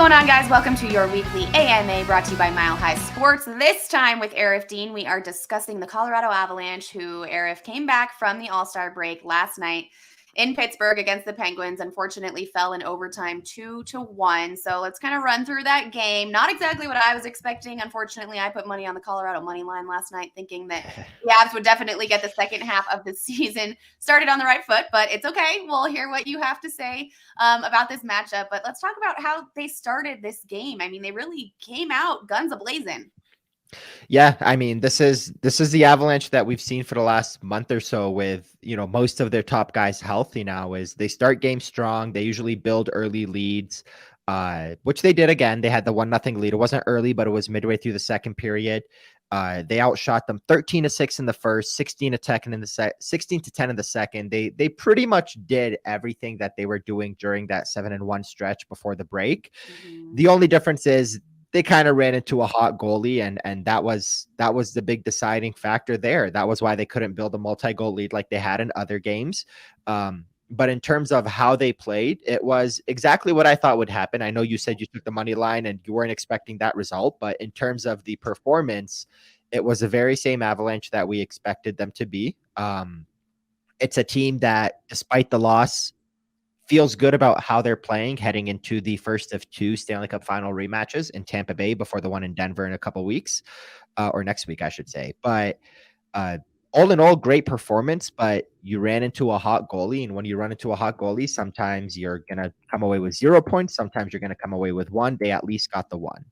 going on, guys? Welcome to your weekly AMA brought to you by Mile High Sports. This time with Aarif Deen, we are discussing the Colorado Avalanche, who Aarif came back from the All-Star break last night in Pittsburgh against the Penguins. Unfortunately, fell in overtime 2-1. So let's kind of run through that game. Not exactly what I was expecting. Unfortunately, I put money on the Colorado money line last night, thinking that the Avs would definitely get the second half of the season started on the right foot. But it's okay. We'll hear what you have to say about this matchup. But let's talk about how they started this game. I mean, they really came out guns a-blazing. Yeah, I mean, this is the Avalanche that we've seen for the last month or so with, most of their top guys healthy now. Is they start games strong. They usually build early leads, which they did again. They had the 1-0 lead. It wasn't early, but it was midway through the second period. They outshot them 13-6 in the first, 16-10 in the second. They pretty much did everything that they were doing during that 7-1 stretch before the break. Mm-hmm. The only difference is they kind of ran into a hot goalie, and that was the big deciding factor there. That was why they couldn't build a multi-goal lead like they had in other games. But in terms of how they played, it was exactly what I thought would happen. I know you said you took the money line and you weren't expecting that result, but in terms of the performance, it was the very same Avalanche that we expected them to be. It's a team that, despite the loss, feels good about how they're playing heading into the first of two Stanley Cup final rematches in Tampa Bay before the one in Denver in a couple weeks, or next week, I should say. But all in all, great performance, but you ran into a hot goalie. And when you run into a hot goalie, sometimes you're going to come away with 0 points. Sometimes you're going to come away with one. They at least got the one.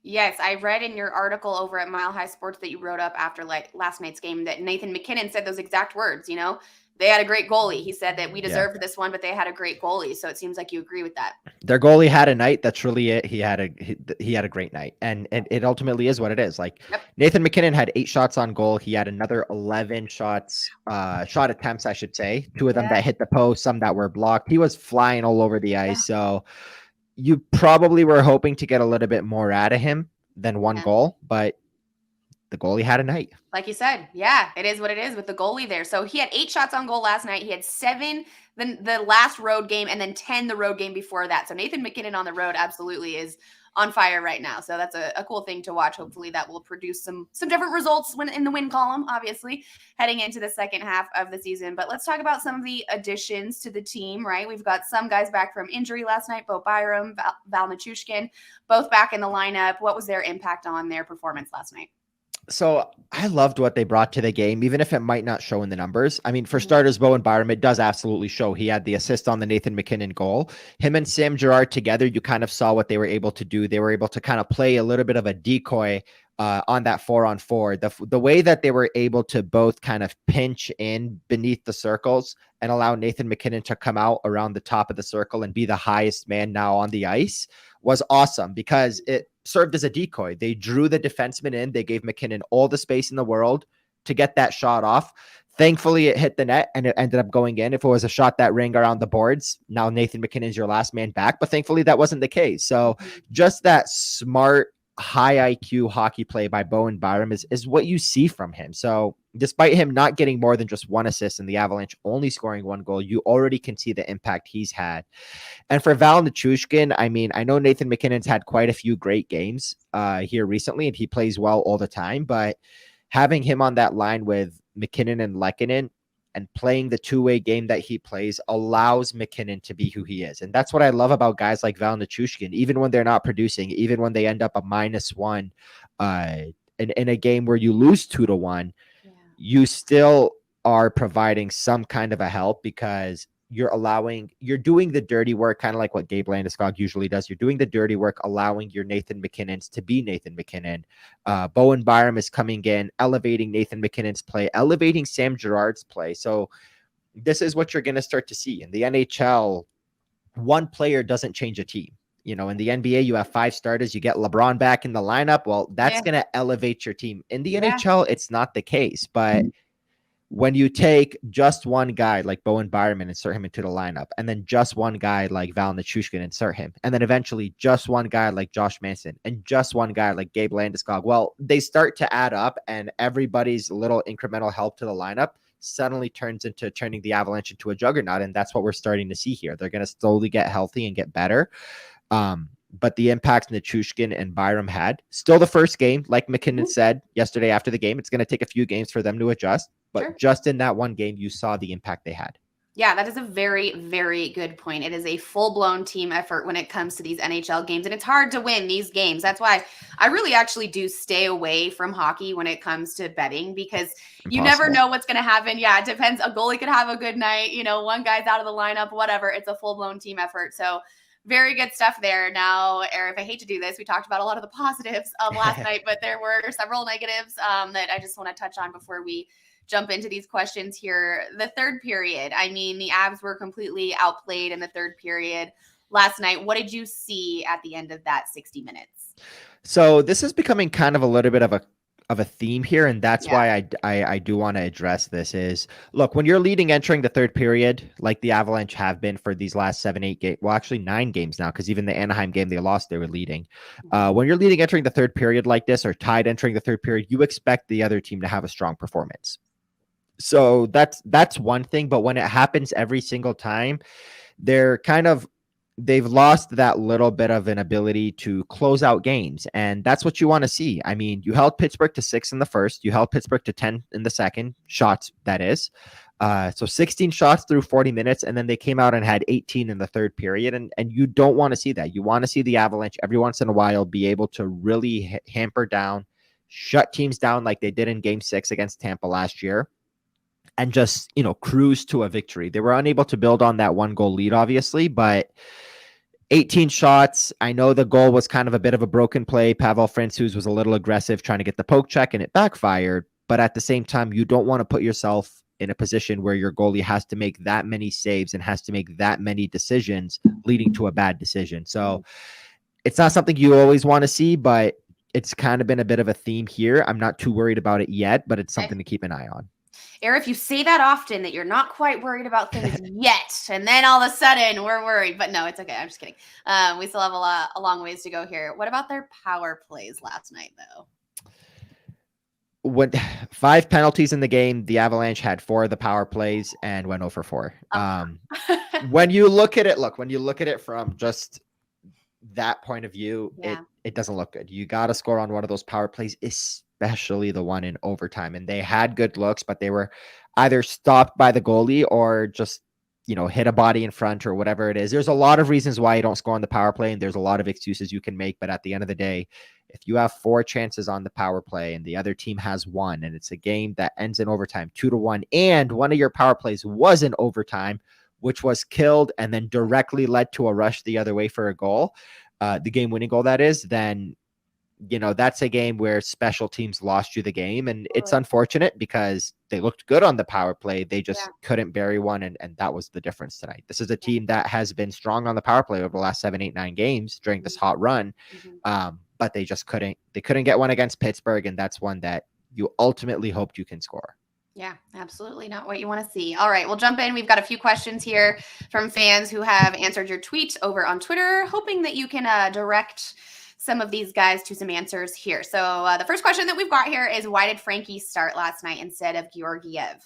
Yes, I read in your article over at Mile High Sports that you wrote up after last night's game that Nathan MacKinnon said those exact words, They had a great goalie. He said that we deserved this one, but they had a great goalie. So it seems like you agree with that. Their goalie had a night. That's really it. He had a great night, and it ultimately is what it is. Like, yep. Nathan MacKinnon had 8 shots on goal. He had another 11 shot attempts, I should say. 2 of them that hit the post, some that were blocked. He was flying all over the ice. So you probably were hoping to get a little bit more out of him than one goal, but the goalie had a night. Like you said, yeah, it is what it is with the goalie there. So he had 8 shots on goal last night. He had 7 the last road game and then 10 the road game before that. So Nathan MacKinnon on the road absolutely is on fire right now. So that's a cool thing to watch. Hopefully that will produce some different results when in the win column, obviously, heading into the second half of the season. But let's talk about some of the additions to the team, right? We've got some guys back from injury last night, Bo Byram, Val Nichushkin, both back in the lineup. What was their impact on their performance last night? So I loved what they brought to the game, even if it might not show in the numbers. I mean, for starters, Bo Byram, it does absolutely show. He had the assist on the Nathan MacKinnon goal. Him and Sam Girard together, you kind of saw what they were able to do. They were able to kind of play a little bit of a decoy on that 4-on-4. The way that they were able to both kind of pinch in beneath the circles and allow Nathan MacKinnon to come out around the top of the circle and be the highest man now on the ice was awesome, because it served as a decoy. They drew the defenseman in. They gave MacKinnon all the space in the world to get that shot off. Thankfully, it hit the net and it ended up going in. If it was a shot that rang around the boards, now Nathan MacKinnon's your last man back. But thankfully, that wasn't the case. So just that smart, high IQ hockey play by Bo Byram is what you see from him. So despite him not getting more than just 1 assist and the Avalanche only scoring 1 goal, you already can see the impact he's had. And for Val Nichushkin, I mean, I know Nathan MacKinnon's had quite a few great games here recently, and he plays well all the time, but having him on that line with MacKinnon and Lehkonen and playing the two-way game that he plays allows MacKinnon to be who he is. And that's what I love about guys like Val Nichushkin. Even when they're not producing, even when they end up a -1 in a game where you lose 2-1, you still are providing some kind of a help, because you're doing the dirty work, kind of like what Gabe Landeskog usually does. You're doing the dirty work, allowing your Nathan MacKinnons to be Nathan MacKinnon. Bo Byram is coming in, elevating Nathan MacKinnon's play, elevating Sam Girard's play. So this is what you're going to start to see. In the NHL, one player doesn't change a team. In the NBA, you have 5 starters. You get LeBron back in the lineup. Well, that's going to elevate your team. In the NHL, it's not the case. But when you take just one guy like Bo Byram and insert him into the lineup, and then just one guy like Val Nichushkin and insert him, and then eventually just one guy like Josh Manson and just one guy like Gabe Landeskog, well, they start to add up, and everybody's little incremental help to the lineup suddenly turns into turning the Avalanche into a juggernaut. And that's what we're starting to see here. They're going to slowly get healthy and get better. but the impact Nichushkin and Byram had. Still the first game, like McKinnon said yesterday after the game, it's going to take a few games for them to adjust. But just in that one game, you saw the impact they had. Yeah, that is a very, very good point. It is a full-blown team effort when it comes to these NHL games, and it's hard to win these games. That's why I really actually do stay away from hockey when it comes to betting, because you never know what's going to happen. Yeah, it depends. A goalie could have a good night. One guy's out of the lineup, whatever. It's a full-blown team effort. So very good stuff there. Now, Aarif, I hate to do this. We talked about a lot of the positives of last night, but there were several negatives that I just want to touch on before we jump into these questions here. The third period, I mean, the Avs were completely outplayed in the third period last night. What did you see at the end of that 60 minutes? So this is becoming kind of a little bit of a theme here, and that's why I do want to address this is, look, when you're leading entering the third period, like the Avalanche have been for these last 7-8 games, well, actually 9 games now, because even the Anaheim game they lost, they were leading. When you're leading entering the third period like this, or tied entering the third period, you expect the other team to have a strong performance. So that's one thing, but when it happens every single time, they've lost that little bit of an ability to close out games, and that's what you want to see. I mean, you held Pittsburgh to 6 in the first, you held Pittsburgh to 10 in the second, shots, that is. So 16 shots through 40 minutes, and then they came out and had 18 in the third period, and you don't want to see that. You want to see the Avalanche every once in a while be able to really hamper down, shut teams down like they did in Game 6 against Tampa last year, and just, cruise to a victory. They were unable to build on that 1-goal lead, obviously, but 18 shots. I know the goal was kind of a bit of a broken play. Pavel Francouz was a little aggressive trying to get the poke check, and it backfired. But at the same time, you don't want to put yourself in a position where your goalie has to make that many saves and has to make that many decisions leading to a bad decision. So it's not something you always want to see, but it's kind of been a bit of a theme here. I'm not too worried about it yet, but it's something to keep an eye on. Aarif, you say that often, that you're not quite worried about things yet, and then all of a sudden we're worried. But no, it's okay. I'm just kidding. We still have a long ways to go here. What about their power plays last night, though? When 5 penalties in the game, the Avalanche had 4 of the power plays and went 0 for 4. When you look at it from just that point of view, it doesn't look good. You got to score on one of those power plays, especially the one in overtime. And they had good looks, but they were either stopped by the goalie or just, hit a body in front or whatever it is. There's a lot of reasons why you don't score on the power play, and there's a lot of excuses you can make. But at the end of the day, if you have 4 chances on the power play and the other team has 1, and it's a game that ends in overtime 2-1, and one of your power plays was in overtime, which was killed and then directly led to a rush the other way for a goal, the game-winning goal, that is, then that's a game where special teams lost you the game. And it's unfortunate because they looked good on the power play. They just couldn't bury one. And that was the difference tonight. This is a team that has been strong on the power play over the last 7, 8, 9 games during this hot run. But they just couldn't get one against Pittsburgh. And that's one that you ultimately hoped you can score. Yeah, absolutely not what you want to see. All right, we'll jump in. We've got a few questions here from fans who have answered your tweet over on Twitter, hoping that you can direct some of these guys to some answers here. So the first question that we've got here is, why did Frankie start last night instead of Georgiev?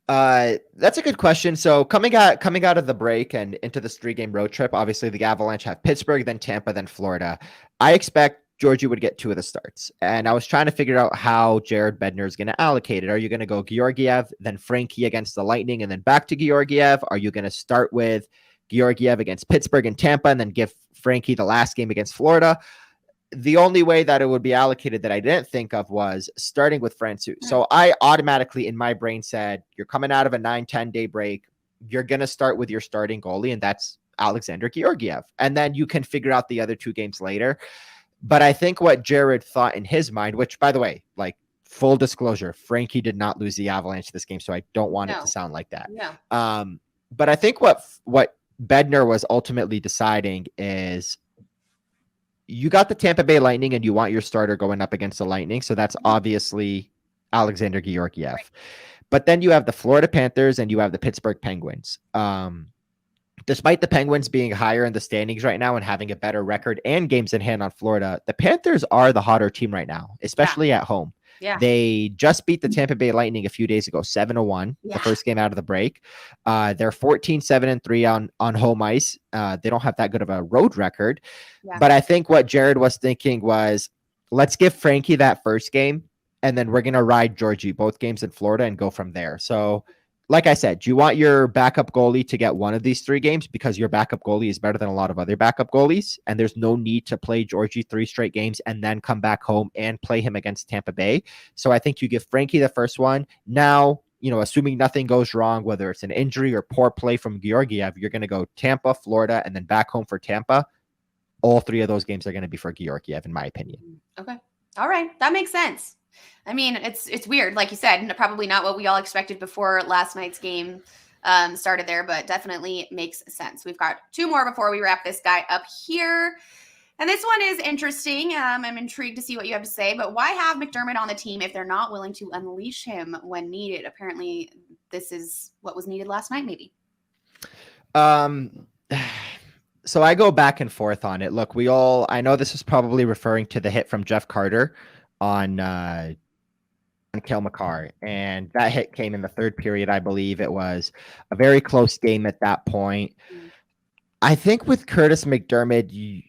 That's a good question. So coming out of the break and into this 3-game road trip, obviously the Avalanche have Pittsburgh, then Tampa, then Florida. I expect Georgie would get 2 of the starts. And I was trying to figure out how Jared Bednar is going to allocate it. Are you going to go Georgiev, then Frankie against the Lightning, and then back to Georgiev? Are you going to start with Georgiev against Pittsburgh and Tampa and then give Frankie the last game against Florida? The only way that it would be allocated that I didn't think of was starting with Francouz. So I automatically in my brain said, you're coming out of a 9-10 day break. You're going to start with your starting goalie, and that's Alexander Georgiev. And then you can figure out the other 2 games later. But I think what Jared thought in his mind, which, by the way, like, full disclosure, Frankie did not lose the Avalanche this game, so I don't want it to sound like that. But I think what Bednar was ultimately deciding is, you got the Tampa Bay Lightning and you want your starter going up against the Lightning. So that's obviously Alexander Georgiev. Right. But then you have the Florida Panthers and you have the Pittsburgh Penguins. Despite the Penguins being higher in the standings right now and having a better record and games in hand on Florida, the Panthers are the hotter team right now, especially at home. Yeah. They just beat the Tampa Bay Lightning a few days ago, 7-1, the first game out of the break. They're 14-7-3 on home ice. They don't have that good of a road record. Yeah. But I think what Jared was thinking was, let's give Frankie that first game, and then we're going to ride Georgie both games in Florida and go from there. So, like I said, you want your backup goalie to get one of these 3 games because your backup goalie is better than a lot of other backup goalies, and there's no need to play Georgie 3 straight games and then come back home and play him against Tampa Bay. So I think you give Frankie the first one. Now, assuming nothing goes wrong, whether it's an injury or poor play from Georgiev, you're going to go Tampa, Florida, and then back home for Tampa. All 3 of those games are going to be for Georgiev, in my opinion. Okay. All right. That makes sense. I mean, it's weird, like you said, probably not what we all expected before last night's game started there, but definitely makes sense. We've got 2 more before we wrap this guy up here. And this one is interesting. I'm intrigued to see what you have to say, but why have MacDermid on the team if they're not willing to unleash him when needed? Apparently, this is what was needed last night, maybe. So I go back and forth on it. Look, I know this is probably referring to the hit from Jeff Carter on Cale Makar, and that hit came in the 3rd period. I believe it was a very close game at that point. I think with Curtis MacDermid,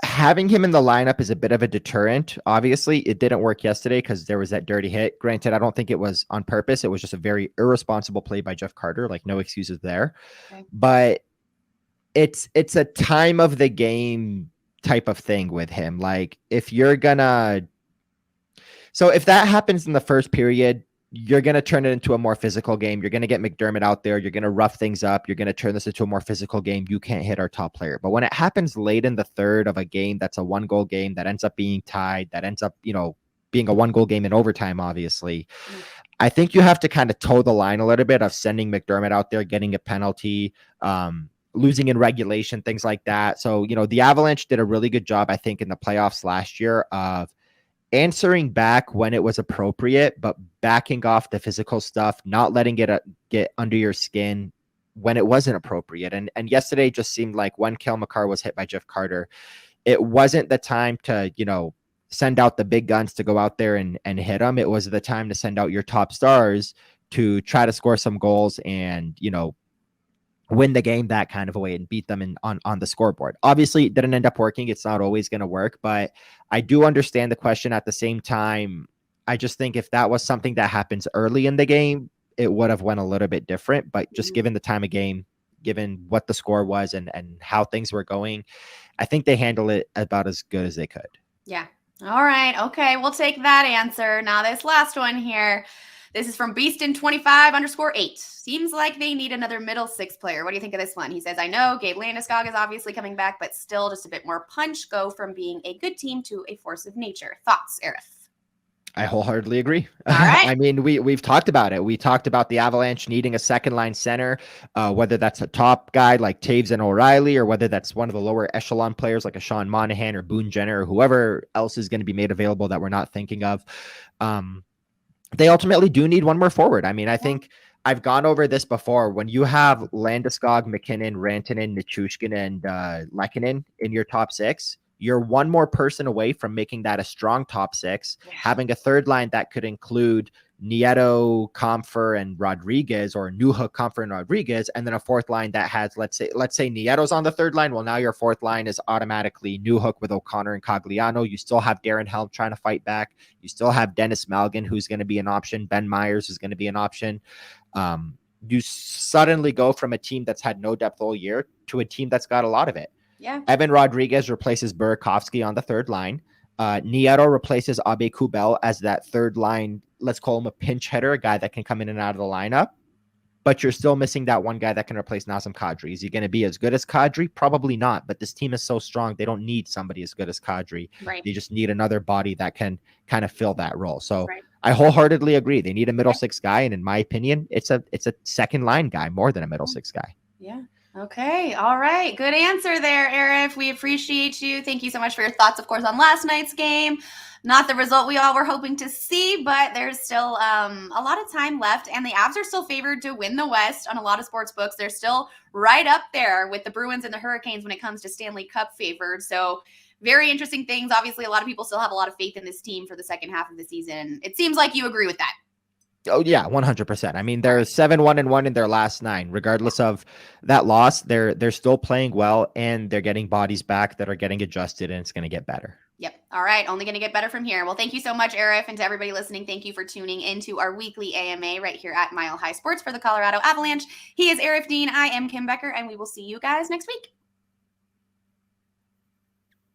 having him in the lineup is a bit of a deterrent. Obviously, it didn't work yesterday because there was that dirty hit. Granted, I don't think it was on purpose. It was just a very irresponsible play by Jeff Carter. Like, no excuses there. Okay. But it's a time of the game type of thing with him. Like, if that happens in the first period, you're going to turn it into a more physical game. You're going to get MacDermid out there. You're going to rough things up. You're going to turn this into a more physical game. You can't hit our top player. But when it happens late in the 3rd of a game, that's a 1-goal game that ends up being tied, that ends up, being a 1-goal game in overtime, obviously. I think you have to kind of toe the line a little bit of sending MacDermid out there, getting a penalty, losing in regulation, things like that. So, the Avalanche did a really good job, I think, in the playoffs last year of answering back when it was appropriate, but backing off the physical stuff, not letting it get under your skin when it wasn't appropriate. And yesterday just seemed like when Cale Makar was hit by Jeff Carter, it wasn't the time to, send out the big guns to go out there and hit them. It was the time to send out your top stars to try to score some goals and, win the game that kind of a way and beat them on the scoreboard. Obviously, it didn't end up working. It's not always going to work, but I do understand the question. At the same time, I just think if that was something that happens early in the game, it would have went a little bit different. But just given the time of game, given what the score was and how things were going, I think they handled it about as good as they could. Yeah. All right. Okay. We'll take that answer. Now this last one here. This is from Beaston25_8. Seems like they need another middle 6 player. What do you think of this one? He says, I know Gabe Landeskog is obviously coming back, but still just a bit more punch. Go from being a good team to a force of nature. Thoughts, Aarif? I wholeheartedly agree. All right. I mean, we've talked about it. We talked about the Avalanche needing a second-line center, whether that's a top guy like Taves and O'Reilly, or whether that's one of the lower echelon players like a Sean Monahan or Boone Jenner or whoever else is going to be made available that we're not thinking of. They ultimately do need one more forward. I mean, I think I've gone over this before. When you have Landeskog, McKinnon, Rantanen, Nichushkin, and Lehkonen in your top 6, you're one more person away from making that a strong top 6, having a third line that could include Nieto, Comfer, and Rodriguez, or Newhook, Comfer, and Rodriguez, and then a fourth line that has, let's say Nieto's on the third line. Well, now your fourth line is automatically Newhook with O'Connor and Cogliano. You still have Darren Helm trying to fight back. You still have Dennis Malgin, who's going to be an option. Ben Myers is going to be an option. You suddenly go from a team that's had no depth all year to a team that's got a lot of it. Yeah. Evan Rodriguez replaces Burakovsky on the third line. Nieto replaces Abe Kubel as that third line. Let's call him a pinch hitter, a guy that can come in and out of the lineup. But you're still missing that one guy that can replace Nazem Kadri. Is he going to be as good as Kadri? Probably not. But this team is so strong, they don't need somebody as good as Kadri. Right. They just need another body that can kind of fill that role. So I wholeheartedly agree. They need a middle 6 guy, and in my opinion, it's a second line guy more than a middle 6 guy. Yeah. Okay. All right. Good answer there, Aarif. We appreciate you. Thank you so much for your thoughts, of course, on last night's game. Not the result we all were hoping to see, but there's still a lot of time left, and the Avs are still favored to win the West on a lot of sports books. They're still right up there with the Bruins and the Hurricanes when it comes to Stanley Cup favored. So very interesting things. Obviously, a lot of people still have a lot of faith in this team for the second half of the season. It seems like you agree with that. Oh yeah, 100%. I mean, they're 7-1-1 in their last 9. Regardless of that loss, they're still playing well, and they're getting bodies back that are getting adjusted, and it's going to get better. Yep. All right. Only going to get better from here. Well, thank you so much, Aarif, and to everybody listening, thank you for tuning into our weekly AMA right here at Mile High Sports for the Colorado Avalanche. He is Aarif Deen. I am Kim Becker, and we will see you guys next week.